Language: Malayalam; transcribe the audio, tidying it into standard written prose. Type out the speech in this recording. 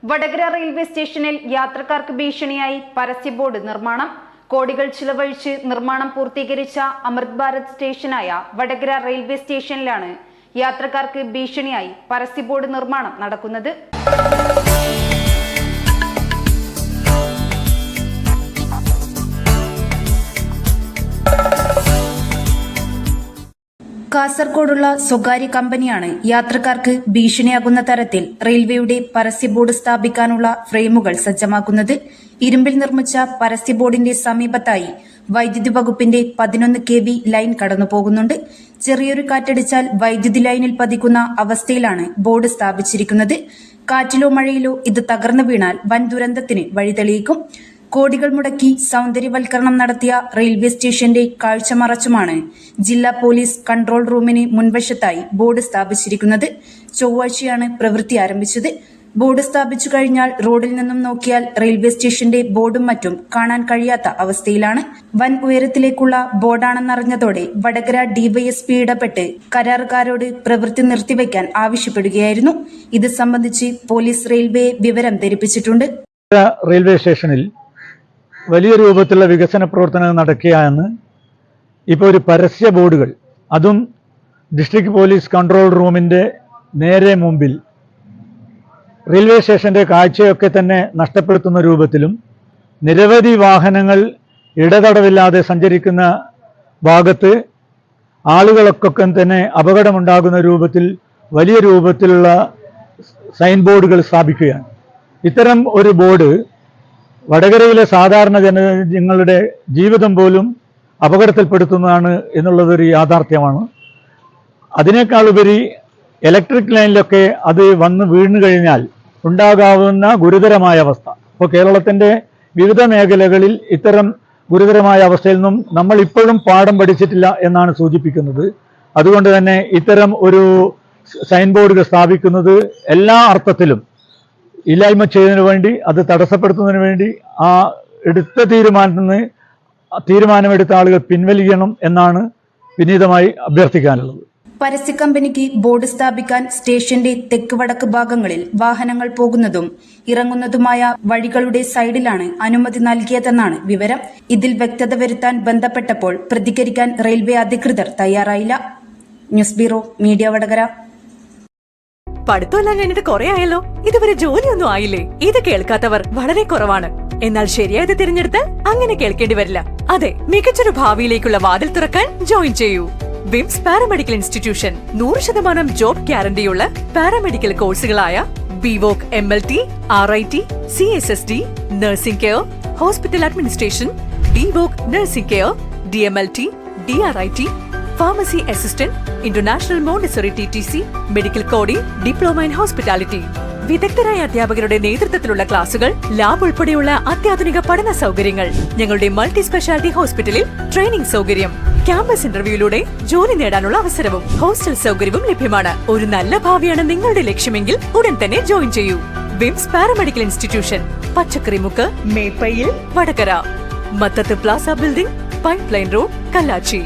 വടകര റെയിൽവേ സ്റ്റേഷനിൽ യാത്രക്കാർക്ക് ഭീഷണിയായി പരസ്യ ബോർഡ് നിർമ്മാണം. കോടികൾ ചിലവഴിച്ച് നിർമ്മാണം പൂർത്തീകരിച്ച അമൃത് ഭാരത് സ്റ്റേഷനായ വടകര റെയിൽവേ സ്റ്റേഷനിലാണ് യാത്രക്കാർക്ക് ഭീഷണിയായി പരസ്യ ബോർഡ് നിർമ്മാണം നടക്കുന്നത്. കാസർഗോഡുള്ള സ്വകാര്യ കമ്പനിയാണ് യാത്രക്കാർക്ക് ഭീഷണിയാകുന്ന തരത്തിൽ റെയിൽവേയുടെ പരസ്യ ബോർഡ് സ്ഥാപിക്കാനുള്ള ഫ്രെയിമുകൾ സജ്ജമാക്കുന്നത്. ഇരുമ്പിൽ നിർമ്മിച്ച പരസ്യ ബോർഡിന്റെ സമീപത്തായി വൈദ്യുതി വകുപ്പിന്റെ 11 kV ലൈൻ കടന്നുപോകുന്നുണ്ട്. ചെറിയൊരു കാറ്റടിച്ചാൽ വൈദ്യുതി ലൈനിൽ പതിക്കുന്ന അവസ്ഥയിലാണ് ബോർഡ് സ്ഥാപിച്ചിരിക്കുന്നത്. കാറ്റിലോ മഴയിലോ ഇത് തകർന്നു വീണാൽ വൻ ദുരന്തത്തിന് വഴിതെളിയിക്കും. കോടികൾ മുടക്കി സൗന്ദര്യവൽക്കരണം നടത്തിയ റെയിൽവേ സ്റ്റേഷന്റെ കാഴ്ച മറച്ചുമാണ് ജില്ലാ പോലീസ് കൺട്രോൾ റൂമിന് മുൻവശത്തായി ബോർഡ് സ്ഥാപിച്ചിരിക്കുന്നത്. ചൊവ്വാഴ്ചയാണ് പ്രവൃത്തി ആരംഭിച്ചത്. ബോർഡ് സ്ഥാപിച്ചു കഴിഞ്ഞാൽ റോഡിൽ നിന്നും നോക്കിയാൽ റെയിൽവേ സ്റ്റേഷന്റെ ബോർഡും മറ്റും കാണാൻ കഴിയാത്ത അവസ്ഥയിലാണ്. വൻ ഉയരത്തിലേക്കുള്ള ബോർഡാണെന്നറിഞ്ഞതോടെ വടകര ഡിവൈഎസ്പി ഇടപെട്ട് കരാറുകാരോട് പ്രവൃത്തി നിർത്തിവെക്കാൻ ആവശ്യപ്പെടുകയായിരുന്നു. ഇത് സംബന്ധിച്ച് പോലീസ് റെയിൽവേയെ വിവരം ധരിപ്പിച്ചിട്ടുണ്ട്. റെയിൽവേ സ്റ്റേഷനിൽ വലിയ രൂപത്തിലുള്ള വികസന പ്രവർത്തനങ്ങൾ നടക്കുകയാണ്. ഇപ്പോൾ ഒരു പരസ്യ ബോർഡുകൾ, അതും ഡിസ്ട്രിക്ട് പോലീസ് കൺട്രോൾ റൂമിൻ്റെ നേരെ മുമ്പിൽ റെയിൽവേ സ്റ്റേഷൻ്റെ കാഴ്ചയൊക്കെ തന്നെ നഷ്ടപ്പെടുത്തുന്ന രൂപത്തിലും നിരവധി വാഹനങ്ങൾ ഇടതടവില്ലാതെ സഞ്ചരിക്കുന്ന ഭാഗത്ത് ആളുകൾക്കൊക്കെ തന്നെ അപകടമുണ്ടാകുന്ന രൂപത്തിൽ വലിയ രൂപത്തിലുള്ള സൈൻ ബോർഡുകൾ സ്ഥാപിക്കുകയാണ്. ഇത്തരം ഒരു ബോർഡ് വടകരയിലെ സാധാരണ ജനങ്ങളുടെ ജീവിതം പോലും അപകടത്തിൽപ്പെടുത്തുന്നതാണ് എന്നുള്ളതൊരു യാഥാർത്ഥ്യമാണ്. അതിനേക്കാളുപരി ഇലക്ട്രിക് ലൈനിലൊക്കെ അത് വന്ന് വീണു കഴിഞ്ഞാൽ ഉണ്ടാകാവുന്ന ഗുരുതരമായ അവസ്ഥ, ഇപ്പോൾ കേരളത്തിൻ്റെ വിവിധ മേഖലകളിൽ ഇത്തരം ഗുരുതരമായ അവസ്ഥയിൽ നിന്നും നമ്മൾ ഇപ്പോഴും പാഠം പഠിച്ചിട്ടില്ല എന്നാണ് സൂചിപ്പിക്കുന്നത്. അതുകൊണ്ട് തന്നെ ഇത്തരം ഒരു സൈൻ ബോർഡുകൾ സ്ഥാപിക്കുന്നത് എല്ലാ അർത്ഥത്തിലും ഇല്ലായ്മ ചെയ്യുന്നതിന് വേണ്ടി, അത് തടസ്സപ്പെടുത്തുന്നതിന് വേണ്ടി ആ എടുത്ത തീരുമാനമെടുത്ത ആളുകൾ പിൻവലിക്കണം എന്നാണ് വിനീതമായി അഭ്യർത്ഥിക്കാനുള്ളത്. പരസ്യ കമ്പനിക്ക് ബോർഡ് സ്ഥാപിക്കാൻ സ്റ്റേഷന്റെ തെക്ക് വടക്ക് ഭാഗങ്ങളിൽ വാഹനങ്ങൾ പോകുന്നതും ഇറങ്ങുന്നതുമായ വഴികളുടെ സൈഡിലാണ് അനുമതി നൽകിയതെന്നാണ് വിവരം. ഇതിൽ വ്യക്തത വരുത്താൻ ബന്ധപ്പെട്ടപ്പോൾ പ്രതികരിക്കാൻ റെയിൽവേ അധികൃതർ തയ്യാറായില്ല. News bureau, media Vadakara. പഠിത്തമെല്ലാം കഴിഞ്ഞിട്ട് കുറെ ആയല്ലോ, ഇതുവരെ ജോലിയൊന്നും ആയില്ലേ? ഇത് കേൾക്കാത്തവർ വളരെ കുറവാണ്. എന്നാൽ ശരിയായത് തിരഞ്ഞെടുത്ത് അങ്ങനെ കേൾക്കേണ്ടി വരില്ല. അതെ, മികച്ചൊരു ഭാവിയിലേക്കുള്ള വാതിൽ തുറക്കാൻ ജോയിൻ ചെയ്യൂ. വിംസ് പാരാമെഡിക്കൽ ഇൻസ്റ്റിറ്റ്യൂഷൻ 100% ജോബ് ഗ്യാരണ്ടിയുള്ള പാരാമെഡിക്കൽ കോഴ്സുകളായ BVoc MLT, RIT, CSSD, nursing care, hospital administration, BVoc nursing care, DMLT, DRIT, pharmacy assistant, international Montessori TTC, medical coding, diploma in hospitality. വിദഗ്ധരായ അധ്യാപകരുടെ നേതൃത്വത്തിലുള്ള ക്ലാസുകൾ, ലാബ് ഉൾപ്പെടെയുള്ള അത്യാധുനിക പഠന സൗകര്യങ്ങൾ. ഞങ്ങളുടെ മൾട്ടി സ്പെഷ്യാലിറ്റി ഹോസ്പിറ്റലിൽ ട്രെയിനിംഗ് സൗകര്യം, ക്യാമ്പസ് ഇന്റർവ്യൂയിലൂടെ ജോലി നേടാനുള്ള അവസരവും ഹോസ്റ്റൽ സൗകര്യവും ലഭ്യമാണ്. ഒരു നല്ല ഭാവിയാണ് നിങ്ങളുടെ ലക്ഷ്യമെങ്കിൽ ഉടൻ തന്നെ ജോയിൻ ചെയ്യൂ. VIMS paramedical institution, Pachakkarimukku, Meppayil, Vadakara. Mathath plaza building, pipe line road, Kallachi.